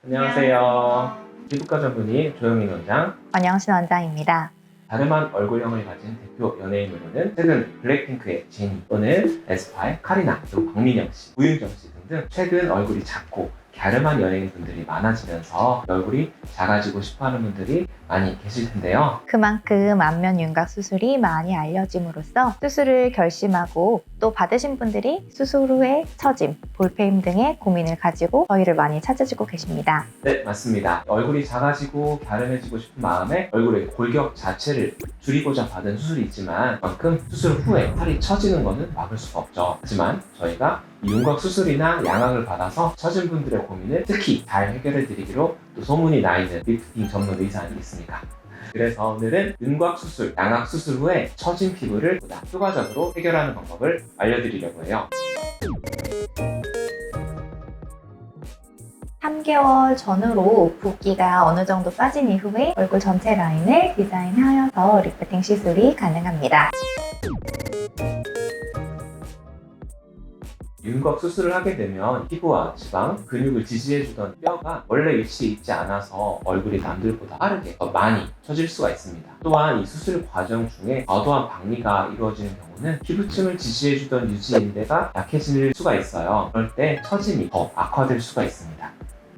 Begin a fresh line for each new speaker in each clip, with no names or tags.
안녕하세요. 피부과 전문의 조영민 원장.
원영신 원장입니다.
다름한 얼굴형을 가진 대표 연예인으로는 최근 블랙핑크의 제니 또는 에스파의 카리나, 그리고 박민영 씨, 우윤정 씨 등등 최근 얼굴이 작고 갸름한 연예인분들이 많아지면서 얼굴이 작아지고 싶어하는 분들이 많이 계실 텐데요.
그만큼 안면 윤곽 수술이 많이 알려짐으로써 수술을 결심하고 또 받으신 분들이 수술 후에 처짐, 볼페임 등의 고민을 가지고 저희를 많이 찾아주고 계십니다.
네, 맞습니다. 얼굴이 작아지고 갸름해지고 싶은 마음에 얼굴의 골격 자체를 줄이고자 받은 수술이 있지만 그만큼 수술 후에 살이 처지는 것은 막을 수가 없죠. 하지만 저희가 이 윤곽 수술이나 양악을 받아서 처진 분들의 고민을 특히 잘 해결해 드리기로 또 소문이 나 있는 리프팅 전문 의사 아니겠습니까? 그래서 오늘은 윤곽 수술, 양악 수술 후에 처진 피부를 보다 효과적으로 해결하는 방법을 알려드리려고 해요.
3개월 전후로 붓기가 어느 정도 빠진 이후에 얼굴 전체 라인을 디자인하여서 리프팅 시술이 가능합니다.
윤곽 수술을 하게 되면 피부와 지방, 근육을 지지해주던 뼈가 원래 위치에 있지 않아서 얼굴이 남들보다 빠르게 더 많이 처질 수가 있습니다. 또한 이 수술 과정 중에 과도한 박리가 이루어지는 경우는 피부층을 지지해주던 유지인대가 약해질 수가 있어요. 그럴 때 처짐이 더 악화될 수가 있습니다.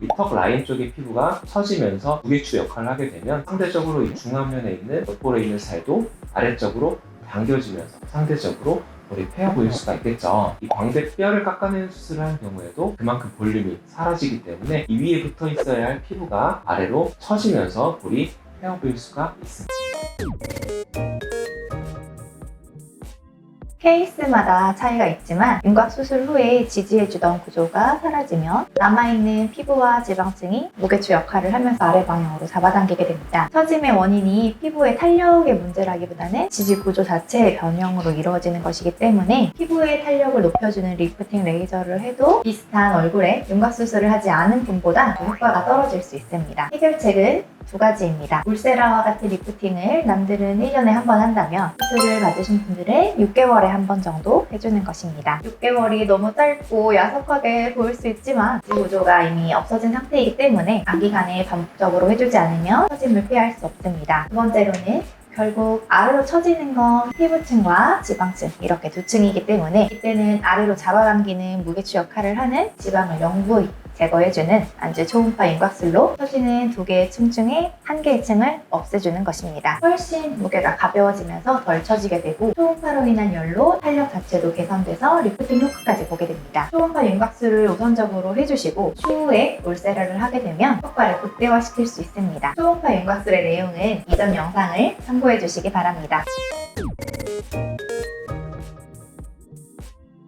이 턱 라인 쪽의 피부가 처지면서 무게추 역할을 하게 되면 상대적으로 이 중안면에 있는 옆볼에 있는 살도 아래쪽으로 당겨지면서 상대적으로 볼이 패여 보일 수가 있겠죠. 이 광대뼈를 깎아내는 수술을 하는 경우에도 그만큼 볼륨이 사라지기 때문에 이 위에 붙어 있어야 할 피부가 아래로 처지면서 볼이 패여 보일 수가 있습니다.
케이스마다 차이가 있지만 윤곽 수술 후에 지지해주던 구조가 사라지면 남아있는 피부와 지방층이 무게추 역할을 하면서 아래 방향으로 잡아당기게 됩니다. 처짐의 원인이 피부의 탄력의 문제라기보다는 지지 구조 자체의 변형으로 이루어지는 것이기 때문에 피부의 탄력을 높여주는 리프팅 레이저를 해도 비슷한 얼굴에 윤곽 수술을 하지 않은 분보다 효과가 떨어질 수 있습니다. 해결책은 두 가지입니다. 울세라와 같은 리프팅을 남들은 1년에 한 번 한다면 수술을 받으신 분들은 6개월에 한 번 정도 해주는 것입니다. 6개월이 너무 짧고 야속하게 보일 수 있지만 지 구조가 이미 없어진 상태이기 때문에 단기간에 반복적으로 해주지 않으면 처짐을 피할 수 없습니다. 두 번째로는 결국 아래로 처지는 건 피부층과 지방층 이렇게 두 층이기 때문에 이때는 아래로 잡아당기는 무게추 역할을 하는 지방을 영구히 제거해주는 안주 초음파 윤곽술로 처지는 두 개의 층 중에 한 개의 층을 없애주는 것입니다. 훨씬 무게가 가벼워지면서 덜 처지게 되고 초음파로 인한 열로 탄력 자체도 개선돼서 리프팅 효과까지 보게 됩니다. 초음파 윤곽술을 우선적으로 해주시고 추후에 울세라를 하게 되면 효과를 극대화시킬 수 있습니다. 초음파 윤곽술의 내용은 이전 영상을 참고해 주시기 바랍니다.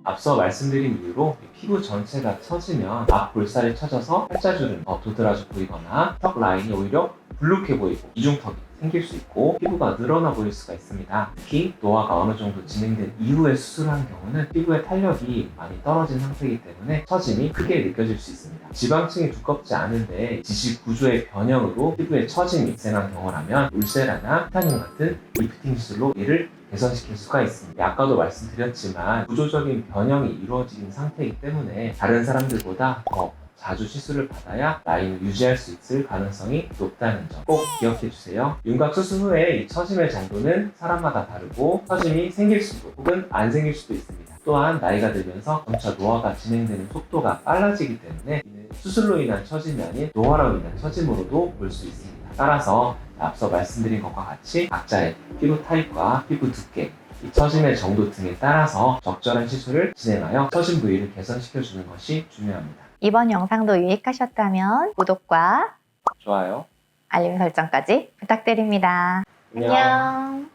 앞서 말씀드린 이유로 피부 전체가 처지면 앞 볼살이 처져서 팔자주름 더 도드라져 보이거나 턱 라인이 오히려 불룩해 보이고 이중턱이 생길 수 있고 피부가 늘어나 보일 수가 있습니다. 특히 노화가 어느 정도 진행된 이후에 수술한 경우는 피부의 탄력이 많이 떨어진 상태이기 때문에 처짐이 크게 느껴질 수 있습니다. 지방층이 두껍지 않은데 지식 구조의 변형으로 피부에 처짐이 발생한 경우라면 울세라나 티타늄 같은 리프팅 시술로 이를 개선시킬 수가 있습니다. 아까도 말씀드렸지만 구조적인 변형이 이루어진 상태이기 때문에 다른 사람들보다 더 자주 시술을 받아야 라인을 유지할 수 있을 가능성이 높다는 점 꼭 기억해 주세요. 윤곽 수술 후에 이 처짐의 정도는 사람마다 다르고 처짐이 생길 수도 혹은 안 생길 수도 있습니다. 또한 나이가 들면서 점차 노화가 진행되는 속도가 빨라지기 때문에 이는 수술로 인한 처짐이 아닌 노화로 인한 처짐으로도 볼 수 있습니다. 따라서 앞서 말씀드린 것과 같이 각자의 피부 타입과 피부 두께, 이 처짐의 정도 등에 따라서 적절한 시술을 진행하여 처짐 부위를 개선시켜주는 것이 중요합니다.
이번 영상도 유익하셨다면 구독과
좋아요.
알림 설정까지 부탁드립니다. 안녕.